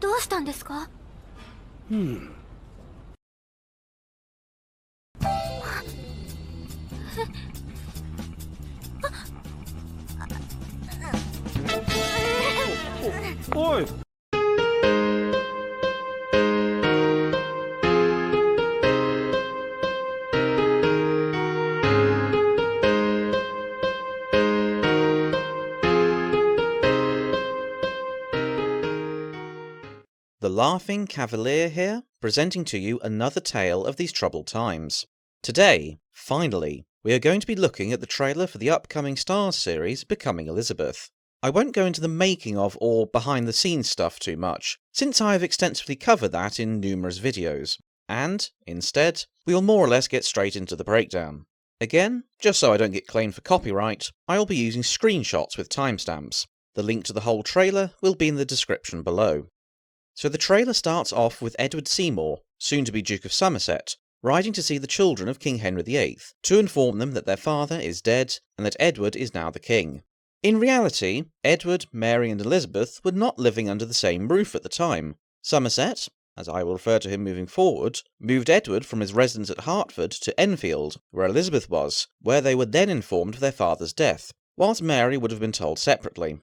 どうしたんですか? Oi! The Laughing Cavalier here, presenting to you another tale of these troubled times. Today, finally, we are going to be looking at the trailer for the upcoming Starz series Becoming Elizabeth. I won't go into the making of or behind the scenes stuff too much, since I have extensively covered that in numerous videos, and, instead, we will more or less get straight into the breakdown. Again, just so I don't get claimed for copyright, I will be using screenshots with timestamps. The link to the whole trailer will be in the description below. So the trailer starts off with Edward Seymour, soon to be Duke of Somerset, riding to see the children of King Henry VIII, to inform them that their father is dead and that Edward is now the king. In reality, Edward, Mary and Elizabeth were not living under the same roof at the time. Somerset, as I will refer to him moving forward, moved Edward from his residence at Hertford to Enfield, where Elizabeth was, where they were then informed of their father's death, whilst Mary would have been told separately.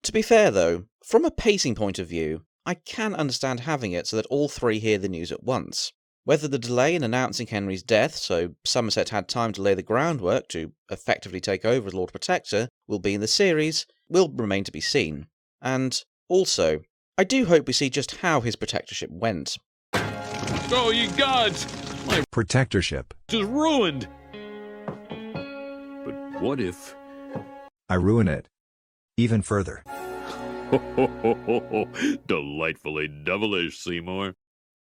To be fair though, from a pacing point of view, I can understand having it so that all three hear the news at once. Whether the delay in announcing Henry's death, so Somerset had time to lay the groundwork to effectively take over as Lord Protector, will be in the series, will remain to be seen. And, also, I do hope we see just how his protectorship went. Oh, ye gods! My Protectorship. is ruined! But what if... I ruin it. Even further. Delightfully devilish, Seymour.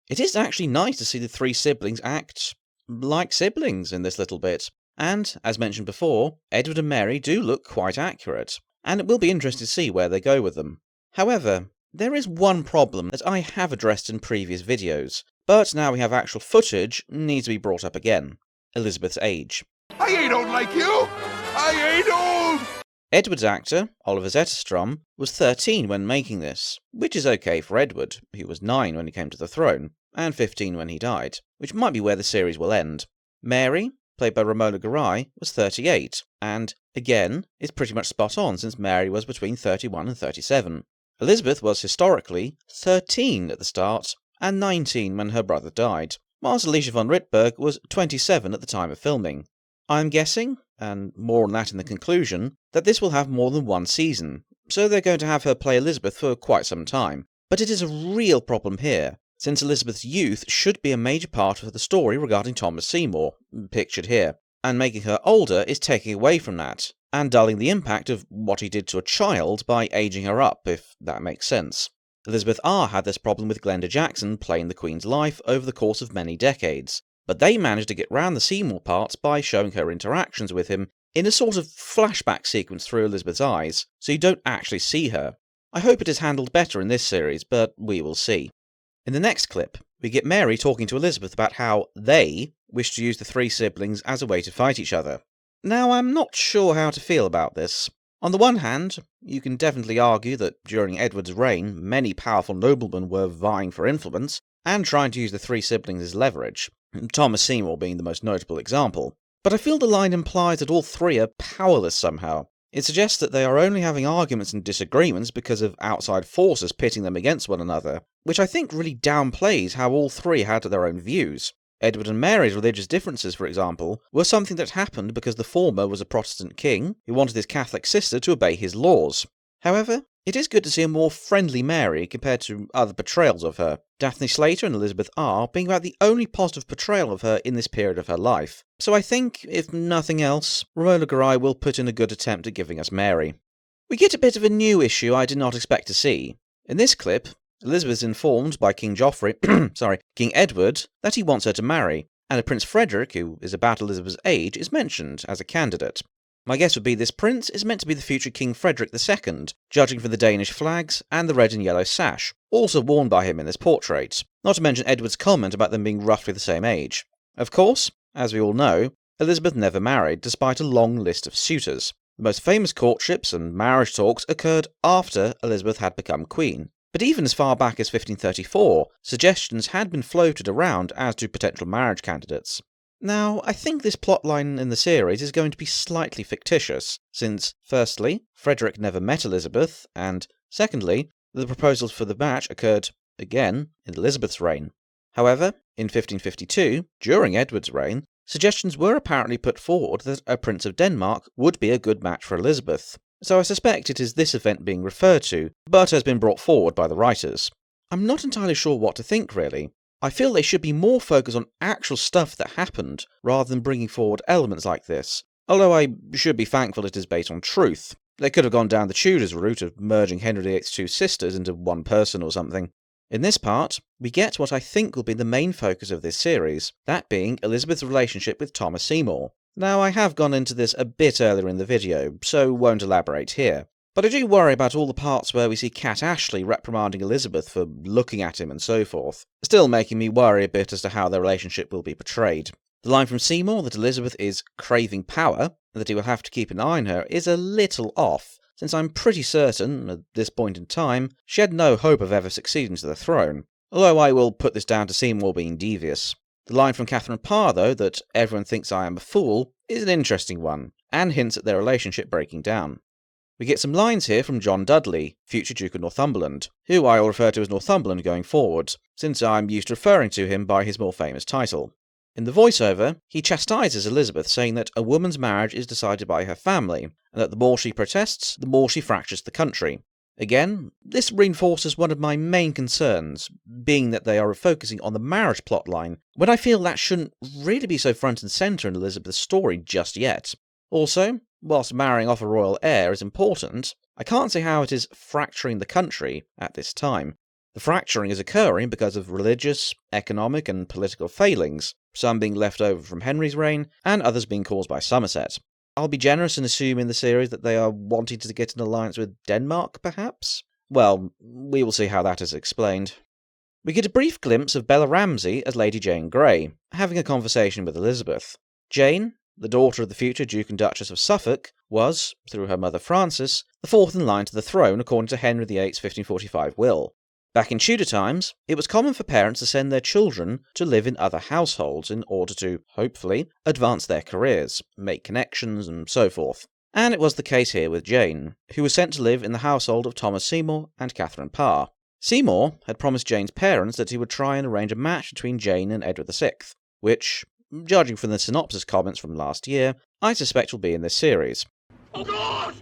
It is actually nice to see the three siblings act like siblings in this little bit, and, as mentioned before, Edward and Mary do look quite accurate, and it will be interesting to see where they go with them. However, there is one problem that I have addressed in previous videos, but now we have actual footage, needs to be brought up again. Elizabeth's age. I ain't old like you! I ain't old! Edward's actor, Oliver Zetterstrom, was 13 when making this, which is okay for Edward, who was 9 when he came to the throne, and 15 when he died, which might be where the series will end. Mary, played by Romola Garai, was 38, and, again, is pretty much spot on since Mary was between 31 and 37. Elizabeth was historically 13 at the start, and 19 when her brother died, whilst Alicia von Rittberg was 27 at the time of filming. I'm guessing, and more on that in the conclusion, that this will have more than one season, so they're going to have her play Elizabeth for quite some time. But it is a real problem here, since Elizabeth's youth should be a major part of the story regarding Thomas Seymour, pictured here, and making her older is taking away from that, and dulling the impact of what he did to a child by aging her up, if that makes sense. Elizabeth R had this problem with Glenda Jackson playing the Queen's life over the course of many decades, but they managed to get round the Seymour parts by showing her interactions with him in a sort of flashback sequence through Elizabeth's eyes, so you don't actually see her. I hope it is handled better in this series, but we will see. In the next clip, we get Mary talking to Elizabeth about how they wish to use the three siblings as a way to fight each other. Now, I'm not sure how to feel about this. On the one hand, you can definitely argue that during Edward's reign, many powerful noblemen were vying for influence, and trying to use the three siblings as leverage, Thomas Seymour being the most notable example. But I feel the line implies that all three are powerless somehow. It suggests that they are only having arguments and disagreements because of outside forces pitting them against one another, which I think really downplays how all three had their own views. Edward and Mary's religious differences, for example, were something that happened because the former was a Protestant king who wanted his Catholic sister to obey his laws. However, it is good to see a more friendly Mary compared to other portrayals of her, Daphne Slater and Elizabeth R being about the only positive portrayal of her in this period of her life. So I think, if nothing else, Romola Garai will put in a good attempt at giving us Mary. We get a bit of a new issue I did not expect to see. In this clip, Elizabeth is informed by King Edward, that he wants her to marry, and a Prince Frederick, who is about Elizabeth's age, is mentioned as a candidate. My guess would be this prince is meant to be the future King Frederick II, judging from the Danish flags and the red and yellow sash, also worn by him in this portrait, not to mention Edward's comment about them being roughly the same age. Of course, as we all know, Elizabeth never married, despite a long list of suitors. The most famous courtships and marriage talks occurred after Elizabeth had become queen, But even as far back as 1534, suggestions had been floated around as to potential marriage candidates. Now, I think this plotline in the series is going to be slightly fictitious, since, firstly, Frederick never met Elizabeth, and, secondly, the proposals for the match occurred, again, in Elizabeth's reign. However, in 1552, during Edward's reign, suggestions were apparently put forward that a Prince of Denmark would be a good match for Elizabeth, so I suspect it is this event being referred to, but has been brought forward by the writers. I'm not entirely sure what to think, really. I feel they should be more focused on actual stuff that happened, rather than bringing forward elements like this, although I should be thankful it is based on truth. They could have gone down the Tudors route of merging Henry VIII's two sisters into one person or something. In this part, we get what I think will be the main focus of this series, that being Elizabeth's relationship with Thomas Seymour. Now, I have gone into this a bit earlier in the video, so won't elaborate here. But I do worry about all the parts where we see Cat Ashley reprimanding Elizabeth for looking at him and so forth, still making me worry a bit as to how their relationship will be portrayed. The line from Seymour that Elizabeth is craving power, and that he will have to keep an eye on her, is a little off, since I'm pretty certain, at this point in time, she had no hope of ever succeeding to the throne, although I will put this down to Seymour being devious. The line from Catherine Parr, though, that everyone thinks I am a fool, is an interesting one, and hints at their relationship breaking down. We get some lines here from John Dudley, future Duke of Northumberland, who I will refer to as Northumberland going forward, since I'm used to referring to him by his more famous title. In the voiceover, he chastises Elizabeth, saying that a woman's marriage is decided by her family, and that the more she protests, the more she fractures the country. Again, this reinforces one of my main concerns, being that they are focusing on the marriage plotline, when I feel that shouldn't really be so front and centre in Elizabeth's story just yet. Also, whilst marrying off a royal heir is important, I can't see how it is fracturing the country at this time. The fracturing is occurring because of religious, economic and political failings, some being left over from Henry's reign, and others being caused by Somerset. I'll be generous and assume in the series that they are wanting to get an alliance with Denmark, perhaps? Well, we will see how that is explained. We get a brief glimpse of Bella Ramsey as Lady Jane Grey, having a conversation with Elizabeth. Jane, the daughter of the future Duke and Duchess of Suffolk, was, through her mother Frances, the fourth in line to the throne according to Henry VIII's 1545 will. Back in Tudor times, it was common for parents to send their children to live in other households in order to, hopefully, advance their careers, make connections, and so forth. And it was the case here with Jane, who was sent to live in the household of Thomas Seymour and Catherine Parr. Seymour had promised Jane's parents that he would try and arrange a match between Jane and Edward VI, which, judging from the synopsis comments from last year, I suspect will be in this series. Oh God!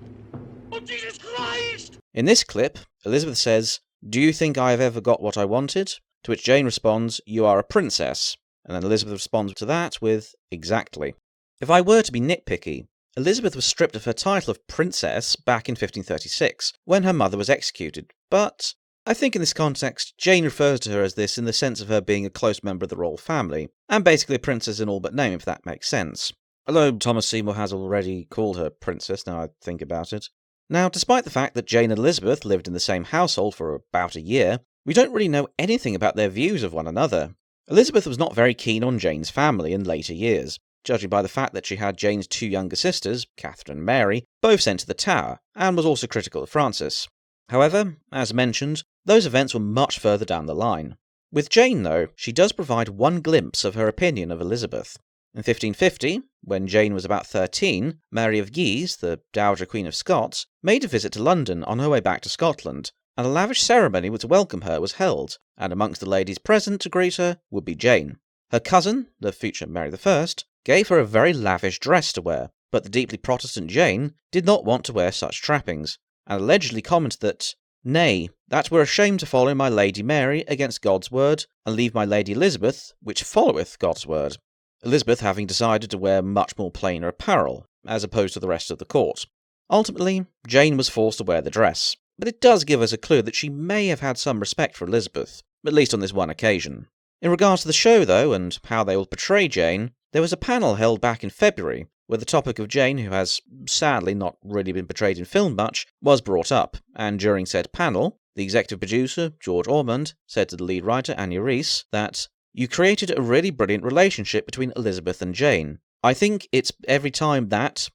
Oh Jesus Christ! In this clip, Elizabeth says, "Do you think I have ever got what I wanted?" To which Jane responds, "You are a princess." And then Elizabeth responds to that with, "Exactly." If I were to be nitpicky, Elizabeth was stripped of her title of princess back in 1536, when her mother was executed, but I think in this context, Jane refers to her as this in the sense of her being a close member of the royal family, and basically a princess in all but name, if that makes sense. Although Thomas Seymour has already called her princess, now I think about it. Now, despite the fact that Jane and Elizabeth lived in the same household for about a year, we don't really know anything about their views of one another. Elizabeth was not very keen on Jane's family in later years, judging by the fact that she had Jane's two younger sisters, Catherine and Mary, both sent to the Tower, and was also critical of Francis. However, as mentioned, those events were much further down the line. With Jane, though, she does provide one glimpse of her opinion of Elizabeth. In 1550, when Jane was about 13, Mary of Guise, the Dowager Queen of Scots, made a visit to London on her way back to Scotland, and a lavish ceremony to welcome her was held, and amongst the ladies present to greet her would be Jane. Her cousin, the future Mary I, gave her a very lavish dress to wear, but the deeply Protestant Jane did not want to wear such trappings, and allegedly commented that, "Nay, that were a shame to follow my Lady Mary against God's word, and leave my Lady Elizabeth, which followeth God's word." Elizabeth having decided to wear much more plainer apparel, as opposed to the rest of the court. Ultimately, Jane was forced to wear the dress, but it does give us a clue that she may have had some respect for Elizabeth, at least on this one occasion. In regards to the show, though, and how they will portray Jane, there was a panel held back in February, where the topic of Jane, who has sadly not really been portrayed in film much, was brought up, and during said panel, the executive producer, George Ormond, said to the lead writer, Anya Reese, that "You created a really brilliant relationship between Elizabeth and Jane. I think it's every time that..."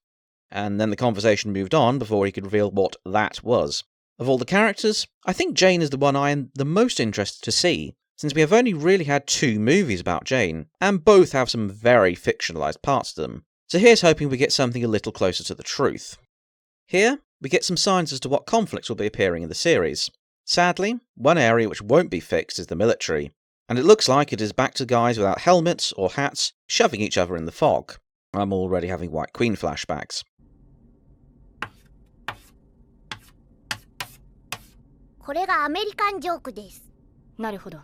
And then the conversation moved on before he could reveal what that was. Of all the characters, I think Jane is the one I am the most interested to see, since we have only really had 2 movies about Jane, and both have some very fictionalised parts to them. So here's hoping we get something a little closer to the truth. Here, we get some signs as to what conflicts will be appearing in the series. Sadly, one area which won't be fixed is the military, and it looks like it is back to guys without helmets or hats shoving each other in the fog. I'm already having White Queen flashbacks. これがアメリカンジョークです。なるほど。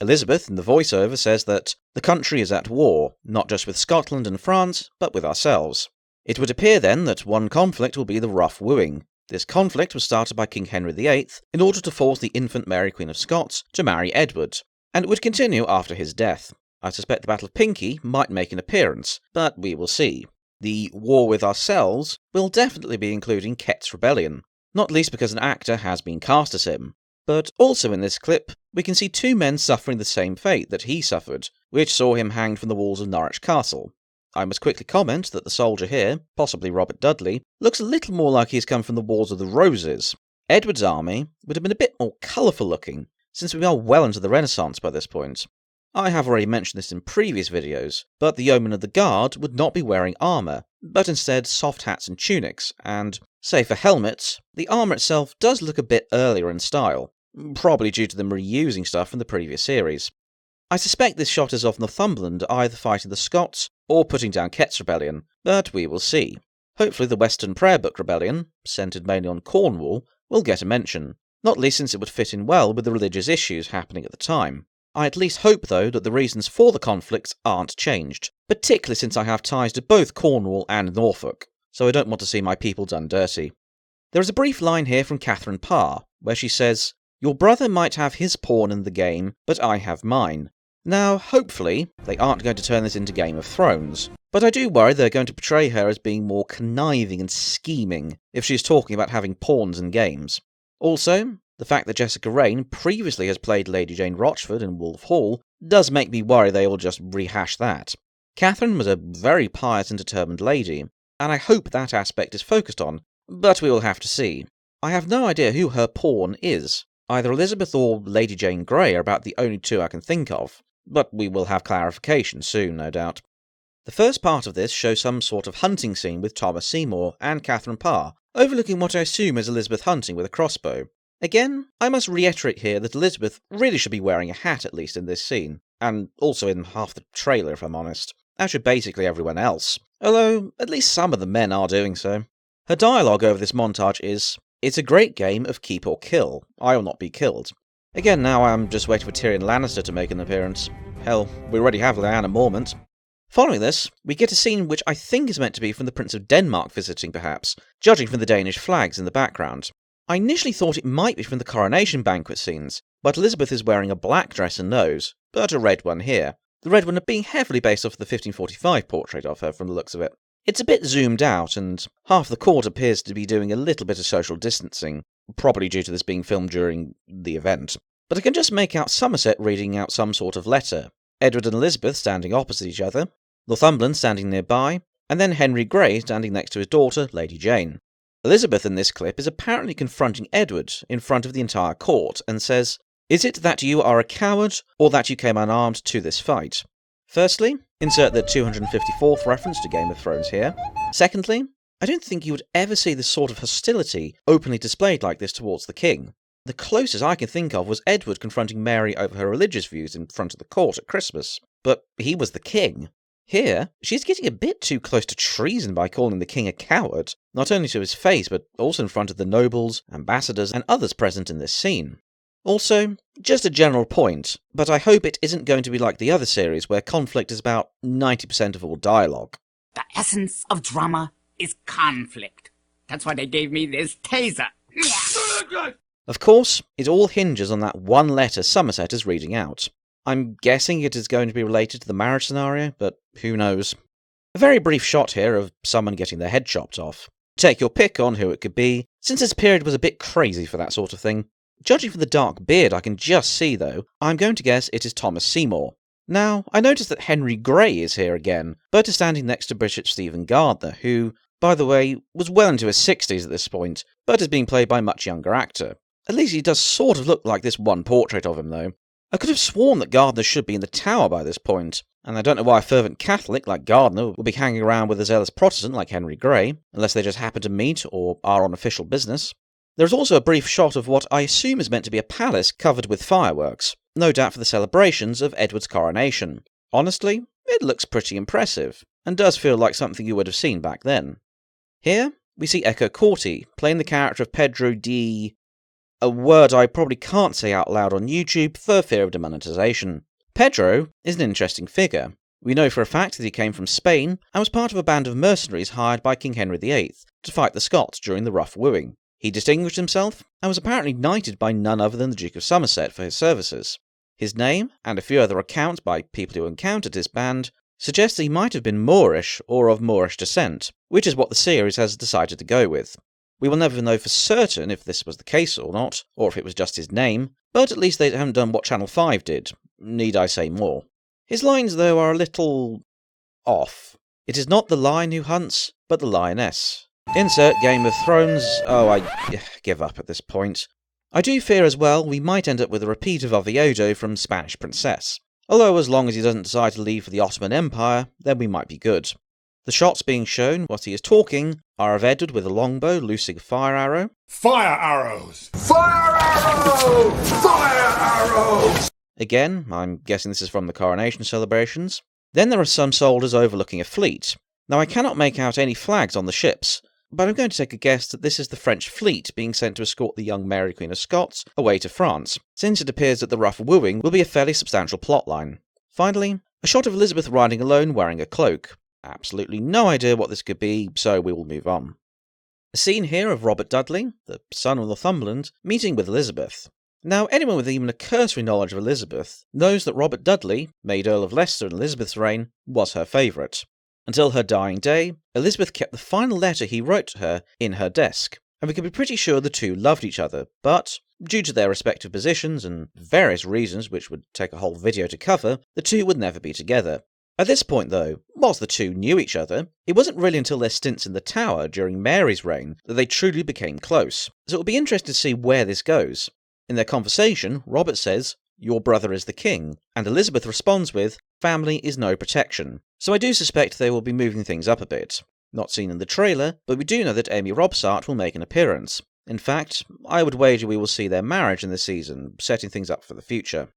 Elizabeth in the voiceover says that the country is at war, not just with Scotland and France, but with ourselves. It would appear then that one conflict will be the rough wooing. This conflict was started by King Henry VIII in order to force the infant Mary Queen of Scots to marry Edward, and it would continue after his death. I suspect the Battle of Pinkie might make an appearance, but we will see. The war with ourselves will definitely be including Ket's rebellion, not least because an actor has been cast as him. But also in this clip, we can see 2 men suffering the same fate that he suffered, which saw him hanged from the walls of Norwich Castle. I must quickly comment that the soldier here, possibly Robert Dudley, looks a little more like he's come from the Wars of the Roses. Edward's army would have been a bit more colourful looking, since we are well into the Renaissance by this point. I have already mentioned this in previous videos, but the yeomen of the guard would not be wearing armour, but instead soft hats and tunics, and, save for helmets, the armour itself does look a bit earlier in style, probably due to them reusing stuff from the previous series. I suspect this shot is of Northumberland either fighting the Scots or putting down Ket's rebellion, but we will see. Hopefully the Western Prayer Book rebellion, centred mainly on Cornwall, will get a mention, not least since it would fit in well with the religious issues happening at the time. I at least hope, though, that the reasons for the conflicts aren't changed, particularly since I have ties to both Cornwall and Norfolk, so I don't want to see my people done dirty. There is a brief line here from Catherine Parr, where she says, "Your brother might have his pawn in the game, but I have mine." Now, hopefully, they aren't going to turn this into Game of Thrones, but I do worry they're going to portray her as being more conniving and scheming if she's talking about having pawns in games. Also, the fact that Jessica Raine previously has played Lady Jane Rochford in Wolf Hall does make me worry they will just rehash that. Catherine was a very pious and determined lady, and I hope that aspect is focused on, but we will have to see. I have no idea who her pawn is. Either Elizabeth or Lady Jane Grey are about the only 2 I can think of, but we will have clarification soon, no doubt. The first part of this shows some sort of hunting scene with Thomas Seymour and Catherine Parr, overlooking what I assume is Elizabeth hunting with a crossbow. Again, I must reiterate here that Elizabeth really should be wearing a hat at least in this scene, and also in half the trailer if I'm honest, as should basically everyone else, although at least some of the men are doing so. Her dialogue over this montage is, "It's a great game of keep or kill. I will not be killed." Again, now I'm just waiting for Tyrion Lannister to make an appearance. Hell, we already have Lyanna Mormont. Following this, we get a scene which I think is meant to be from the Prince of Denmark visiting perhaps, judging from the Danish flags in the background. I initially thought it might be from the coronation banquet scenes, but Elizabeth is wearing a black dress and nose, but a red one here. The red one being heavily based off the 1545 portrait of her from the looks of it. It's a bit zoomed out, and half the court appears to be doing a little bit of social distancing, probably due to this being filmed during the event. But I can just make out Somerset reading out some sort of letter, Edward and Elizabeth standing opposite each other, Northumberland standing nearby, and then Henry Grey standing next to his daughter, Lady Jane. Elizabeth in this clip is apparently confronting Edward in front of the entire court and says, "Is it that you are a coward, or that you came unarmed to this fight?" Firstly, insert the 254th reference to Game of Thrones here. Secondly, I don't think you would ever see this sort of hostility openly displayed like this towards the king. The closest I can think of was Edward confronting Mary over her religious views in front of the court at Christmas, but he was the king. Here, she's getting a bit too close to treason by calling the king a coward, not only to his face, but also in front of the nobles, ambassadors, and others present in this scene. Also, just a general point, but I hope it isn't going to be like the other series where conflict is about 90% of all dialogue. The essence of drama is conflict. That's why they gave me this taser. Of course, it all hinges on that one letter Somerset is reading out. I'm guessing it is going to be related to the marriage scenario, but who knows. A very brief shot here of someone getting their head chopped off. Take your pick on who it could be, since this period was a bit crazy for that sort of thing. Judging from the dark beard I can just see though, I'm going to guess it is Thomas Seymour. Now, I noticed that Henry Grey is here again, but is standing next to Bishop Stephen Gardner, who, by the way, was well into his 60s at this point, but is being played by a much younger actor. At least he does sort of look like this one portrait of him, though. I could have sworn that Gardner should be in the Tower by this point, and I don't know why a fervent Catholic like Gardner would be hanging around with a zealous Protestant like Henry Grey, unless they just happen to meet or are on official business. There's also a brief shot of what I assume is meant to be a palace covered with fireworks, no doubt for the celebrations of Edward's coronation. Honestly, it looks pretty impressive, and does feel like something you would have seen back then. Here, we see Echo Corti, playing the character of Pedro de... a word I probably can't say out loud on YouTube for fear of demonetization. Pedro is an interesting figure. We know for a fact that he came from Spain and was part of a band of mercenaries hired by King Henry VIII to fight the Scots during the Rough Wooing. He distinguished himself and was apparently knighted by none other than the Duke of Somerset for his services. His name, and a few other accounts by people who encountered his band, suggest that he might have been Moorish or of Moorish descent, which is what the series has decided to go with. We will never know for certain if this was the case or not, or if it was just his name, but at least they haven't done what Channel 5 did. Need I say more? His lines, though, are a little... off. It is not the lion who hunts, but the lioness. Insert Game of Thrones. Oh, I give up at this point. I do fear as well we might end up with a repeat of Oviedo from Spanish Princess. Although as long as he doesn't decide to leave for the Ottoman Empire, then we might be good. The shots being shown whilst he is talking are of Edward with a longbow loosing a fire arrow. Fire arrows! Fire arrows! Fire arrows! Again, I'm guessing this is from the coronation celebrations. Then there are some soldiers overlooking a fleet. Now I cannot make out any flags on the ships, but I'm going to take a guess that this is the French fleet being sent to escort the young Mary Queen of Scots away to France, since it appears that the Rough Wooing will be a fairly substantial plotline. Finally, a shot of Elizabeth riding alone wearing a cloak. Absolutely no idea what this could be, so we will move on. A scene here of Robert Dudley, the son of Northumberland, meeting with Elizabeth. Now, anyone with even a cursory knowledge of Elizabeth knows that Robert Dudley, made Earl of Leicester in Elizabeth's reign, was her favourite. Until her dying day, Elizabeth kept the final letter he wrote to her in her desk, and we can be pretty sure the two loved each other, but, due to their respective positions and various reasons which would take a whole video to cover, the two would never be together. At this point, though, whilst the two knew each other, it wasn't really until their stints in the Tower during Mary's reign that they truly became close, so it will be interesting to see where this goes. In their conversation, Robert says, "Your brother is the king," and Elizabeth responds with, "Family is no protection." So I do suspect they will be moving things up a bit. Not seen in the trailer, but we do know that Amy Robsart will make an appearance. In fact, I would wager we will see their marriage in this season, setting things up for the future.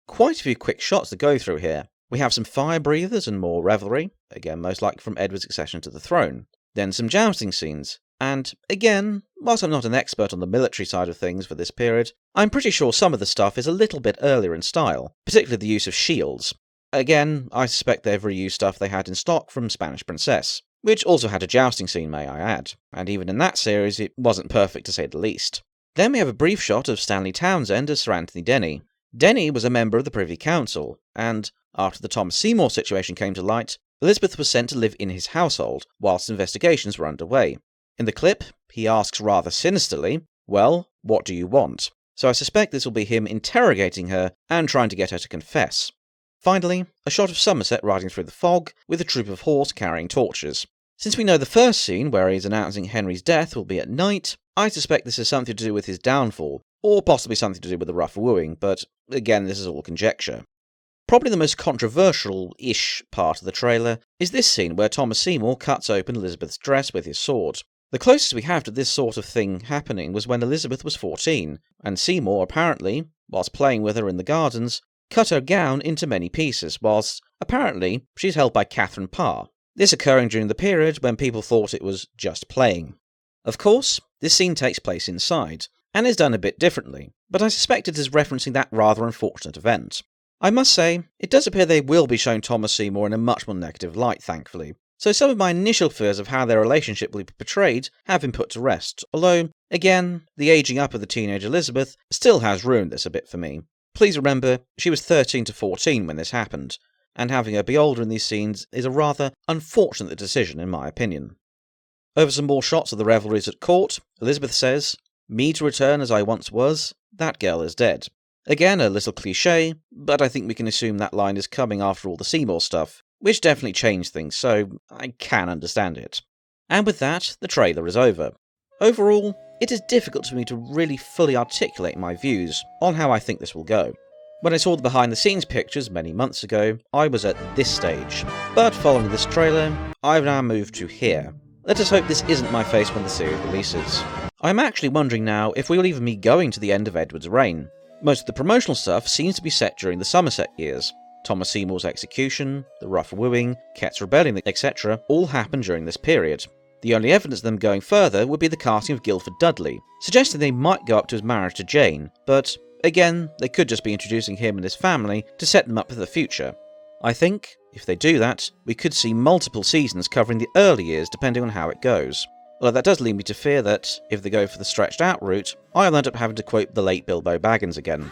Quite a few quick shots to go through here. We have some fire breathers and more revelry, again most likely from Edward's accession to the throne. Then some jousting scenes. And, again, whilst I'm not an expert on the military side of things for this period, I'm pretty sure some of the stuff is a little bit earlier in style, particularly the use of shields. Again, I suspect they've reused stuff they had in stock from Spanish Princess, which also had a jousting scene, may I add, and even in that series it wasn't perfect to say the least. Then we have a brief shot of Stanley Townsend as Sir Anthony Denny. Denny was a member of the Privy Council, and, after the Thomas Seymour situation came to light, Elizabeth was sent to live in his household whilst investigations were underway. In the clip, he asks rather sinisterly, "Well, what do you want?" So I suspect this will be him interrogating her and trying to get her to confess. Finally, a shot of Somerset riding through the fog, with a troop of horse carrying torches. Since we know the first scene, where he is announcing Henry's death, will be at night, I suspect this is something to do with his downfall, or possibly something to do with the Rough Wooing, but again, this is all conjecture. Probably the most controversial-ish part of the trailer is this scene where Thomas Seymour cuts open Elizabeth's dress with his sword. The closest we have to this sort of thing happening was when Elizabeth was 14, and Seymour apparently, whilst playing with her in the gardens, cut her gown into many pieces, whilst, apparently, she's held by Catherine Parr, this occurring during the period when people thought it was just playing. Of course, this scene takes place inside, and is done a bit differently, but I suspect it is referencing that rather unfortunate event. I must say, it does appear they will be showing Thomas Seymour in a much more negative light, thankfully, so some of my initial fears of how their relationship will be portrayed have been put to rest, although, again, the ageing up of the teenage Elizabeth still has ruined this a bit for me. Please remember, she was 13 to 14 when this happened, and having her be older in these scenes is a rather unfortunate decision in my opinion. Over some more shots of the revelries at court, Elizabeth says, "Me to return as I once was, that girl is dead." Again, a little cliché, but I think we can assume that line is coming after all the Seymour stuff, which definitely changed things, so I can understand it. And with that, the trailer is over. Overall, it is difficult for me to really fully articulate my views on how I think this will go. When I saw the behind the scenes pictures many months ago, I was at this stage. But following this trailer, I've now moved to here. Let us hope this isn't my face when the series releases. I'm actually wondering now if we will even be going to the end of Edward's reign. Most of the promotional stuff seems to be set during the Somerset years. Thomas Seymour's execution, the rough wooing, Ket's rebellion, etc. all happened during this period. The only evidence of them going further would be the casting of Guildford Dudley, suggesting they might go up to his marriage to Jane, but again, they could just be introducing him and his family to set them up for the future. I think, if they do that, we could see multiple seasons covering the early years depending on how it goes. Although that does lead me to fear that, if they go for the stretched out route, I'll end up having to quote the late Bilbo Baggins again.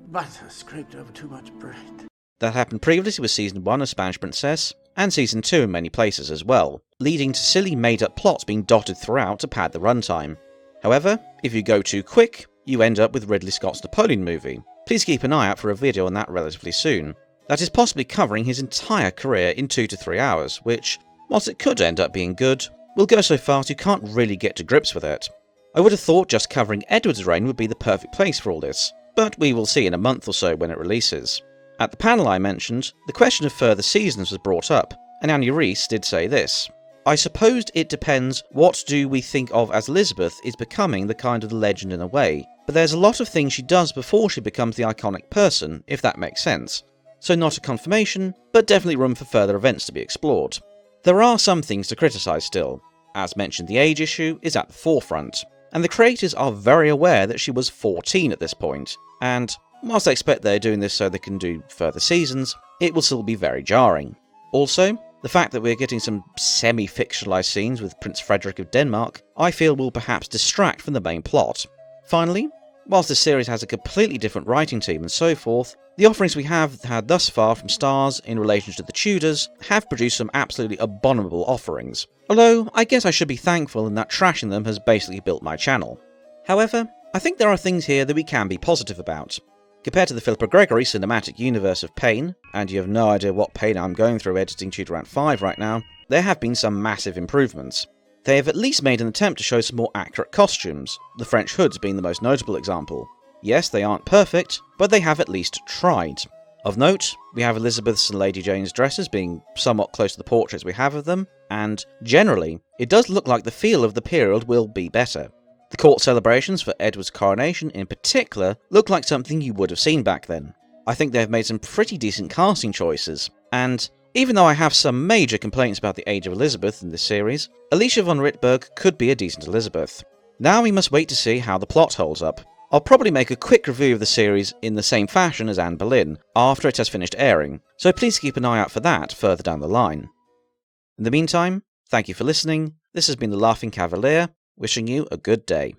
Butter scraped over too much bread. That happened previously with Season 1 of Spanish Princess, and Season 2 in many places as well, leading to silly made-up plots being dotted throughout to pad the runtime. However, if you go too quick, you end up with Ridley Scott's Napoleon movie. Please keep an eye out for a video on that relatively soon. That is possibly covering his entire career in 2 to 3 hours, which, whilst it could end up being good, will go so far you can't really get to grips with it. I would have thought just covering Edward's reign would be the perfect place for all this, but we will see in a month or so when it releases. At the panel I mentioned, the question of further seasons was brought up, and Annie Reese did say this: I supposed it depends what do we think of as Elizabeth is becoming the kind of the legend in a way, but there's a lot of things she does before she becomes the iconic person, if that makes sense. So not a confirmation, but definitely room for further events to be explored. There are some things to criticise still. As mentioned, the age issue is at the forefront, and the creators are very aware that she was 14 at this point, and whilst I expect they're doing this so they can do further seasons, it will still be very jarring. Also, the fact that we're getting some semi-fictionalised scenes with Prince Frederick of Denmark, I feel will perhaps distract from the main plot. Finally, whilst this series has a completely different writing team and so forth, the offerings we have had thus far from Starz in relation to the Tudors have produced some absolutely abominable offerings. Although, I guess I should be thankful in that trashing them has basically built my channel. However, I think there are things here that we can be positive about. Compared to the Philippa Gregory cinematic universe of pain, and you have no idea what pain I'm going through editing Tudor Ant 5 right now, there have been some massive improvements. They have at least made an attempt to show some more accurate costumes, the French hoods being the most notable example. Yes, they aren't perfect, but they have at least tried. Of note, we have Elizabeth's and Lady Jane's dresses being somewhat close to the portraits we have of them, and generally, it does look like the feel of the period will be better. The court celebrations for Edward's coronation in particular look like something you would have seen back then. I think they've made some pretty decent casting choices, and even though I have some major complaints about the age of Elizabeth in this series, Alicia von Rittberg could be a decent Elizabeth. Now we must wait to see how the plot holds up. I'll probably make a quick review of the series in the same fashion as Anne Boleyn, after it has finished airing, so please keep an eye out for that further down the line. In the meantime, thank you for listening. This has been the Laughing Cavalier, wishing you a good day.